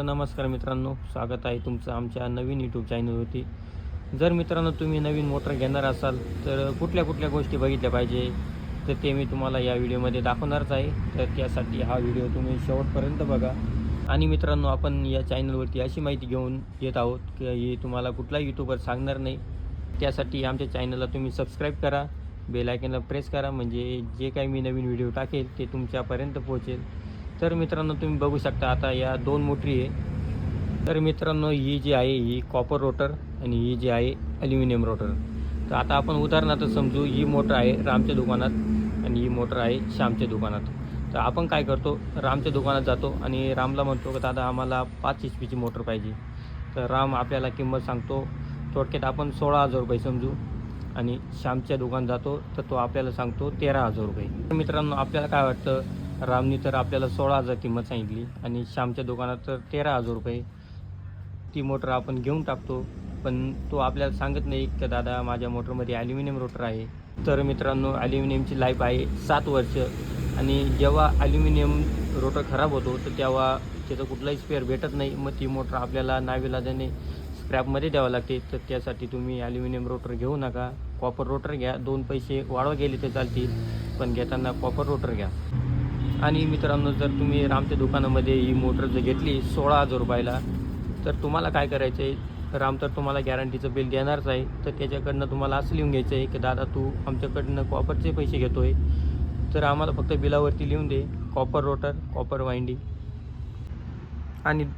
नमस्कार मित्रांनो, स्वागत आहे तुमचं आमच्या नवीन यूट्यूब चॅनलवरती. जर मित्रांनो तुम्ही नवीन मोटर घेणार असाल तर कुठल्या कुठल्या गोष्टी बघितल्या पाहिजे तर ते मी तुम्हाला या व्हिडिओमध्ये दाखवणारच आहे. तर त्यासाठी हा व्हिडिओ तुम्ही शेवटपर्यंत बघा. आणि मित्रांनो, आपण या चॅनलवरती अशी माहिती घेऊन येत आहोत की ही तुम्हाला कुठलाही यूट्यूबर सांगणार नाही. त्यासाठी आमच्या चॅनलला तुम्ही सबस्क्राईब करा, बेल आयकॉनला प्रेस करा, म्हणजे जे काही मी नवीन व्हिडिओ टाकेल ते तुमच्यापर्यंत पोहोचेल. तर मित्रांनो, तुम्ही बघू शकता आता या दोन मोटरी आहे. तर मित्रांनो, ही जी आहे ही कॉपर रोटर आणि ही जी आहे ॲल्युमिनियम रोटर. तर आता आपण उदाहरणार्थ समजू, ही मोटर आहे रामच्या दुकानात आणि ही मोटर आहे श्यामच्या दुकानात. तर आपण काय करतो, रामच्या दुकानात जातो आणि रामला म्हणतो की दादा आम्हाला 5 HP ची मोटर पाहिजे. तर राम आपल्याला किंमत सांगतो, थोडक्यात आपण 16,000 रुपये समजू. आणि श्यामच्या दुकानात जातो तर तो आपल्याला सांगतो 13,000 रुपये. तर मित्रांनो, आपल्याला काय वाटतं, रामनी तर आपल्याला 16,000 किंमत सांगितली आणि श्यामच्या दुकानात तर 13,000 रुपये. ती मोटर आपण घेऊन टाकतो, पण तो आपल्याला सांगत नाही की दादा माझ्या मोटरमध्ये ॲल्युमिनियम रोटर आहे. तर मित्रांनो, ॲल्युमिनियमची लाईफ आहे 7 वर्ष. आणि जेव्हा ॲल्युमिनियम रोटर खराब होतो तर तेव्हा त्याचं कुठलाही स्पेअर भेटत नाही. मग ती मोटर आपल्याला नाविलाजाने स्क्रॅपमध्ये द्यावं लागते. तर त्यासाठी तुम्ही ॲल्युमिनियम रोटर घेऊ नका, कॉपर रोटर घ्या. 2 पैसे वाढवा गेले ते चालतील, पण घेताना कॉपर रोटर घ्या. आणि मित्रांनो, जर तुम्ही रामच्या दुकानामध्ये ही मोटर जर घेतली 16,000 रुपयाला, तर तुम्हाला काय करायचं आहे, राम तर तुम्हाला गॅरंटीचं बिल देणारच आहे. तर त्याच्याकडनं तुम्हाला असं लिहून घ्यायचं आहे की दादा तू आमच्याकडनं कॉपरचे पैसे घेतो आहे, तर आम्हाला फक्त बिलावरती लिहून दे कॉपर रोटर, कॉपर वाइंडिंग.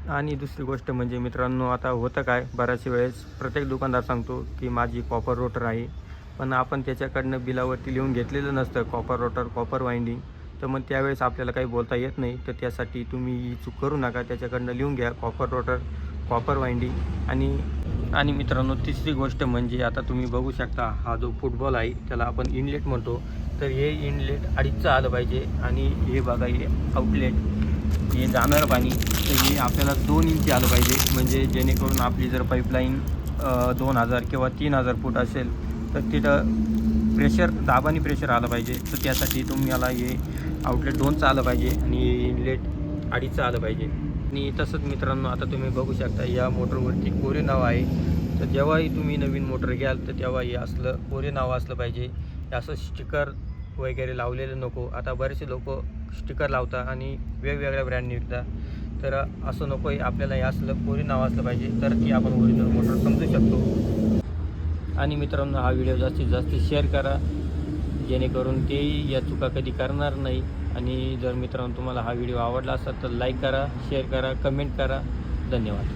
आणि दुसरी गोष्ट म्हणजे मित्रांनो, आता होतं काय, बऱ्याच वेळेस प्रत्येक दुकानदार सांगतो की माझी कॉपर रोटर आहे, पण आपण त्याच्याकडनं बिलावरती लिहून घेतलेलं नसतं कॉपर रोटर, कॉपर वाइंडिंग. तर मग त्यावेळेस आपल्याला काही बोलता येत नाही. तर त्यासाठी तुम्ही ही चूक करू नका, त्याच्याकडनं लिहून घ्या कॉपर रोटर, कॉपर वाइंडिंग. आणि मित्रांनो, तिसरी गोष्ट म्हणजे आता तुम्ही बघू शकता, हा जो फुटबॉल आहे त्याला आपण इनलेट म्हणतो. तर हे इनलेट 2.5चं आलं पाहिजे. आणि हे बघा, हे आउटलेट, हे जाणारं पाणी, तर हे आपल्याला 2 इंची आलं पाहिजे. म्हणजे जेणेकरून आपली जर पाईपलाईन 2,000 किंवा 3,000 फूट असेल तर तिथं प्रेशर, दाबाने प्रेशर आलं पाहिजे. तर त्यासाठी तुम्हाला हे आउटलेट 2चं आलं पाहिजे आणि हे इनलेट 2.5चं आलं पाहिजे. आणि तसंच मित्रांनो, आता तुम्ही बघू शकता या मोटरवरती कोरे नाव आहे. तर जेव्हाही तुम्ही नवीन मोटर घ्याल तर तेव्हा हे असलं कोरे नाव असलं पाहिजे. असं स्टिकर वगैरे लावलेलं नको. आता बरेचसे लोक स्टिकर लावतात आणि वेगवेगळ्या ब्रँड विकतात. तर असं नको आहे, आपल्याला हे असलं कोरे नाव असलं पाहिजे, तर ती आपण ओरिजिनल मोटर समजू शकतो. आणि मित्रांनो, हा व्हिडिओ जास्तीत जास्त शेअर करा, जेणेकरून तेही या चुका कधी करणार नाही. आणि जर मित्रांनो तुम्हाला हा व्हिडिओ आवडला असेल तर लाईक करा, शेअर करा, कमेंट करा. धन्यवाद.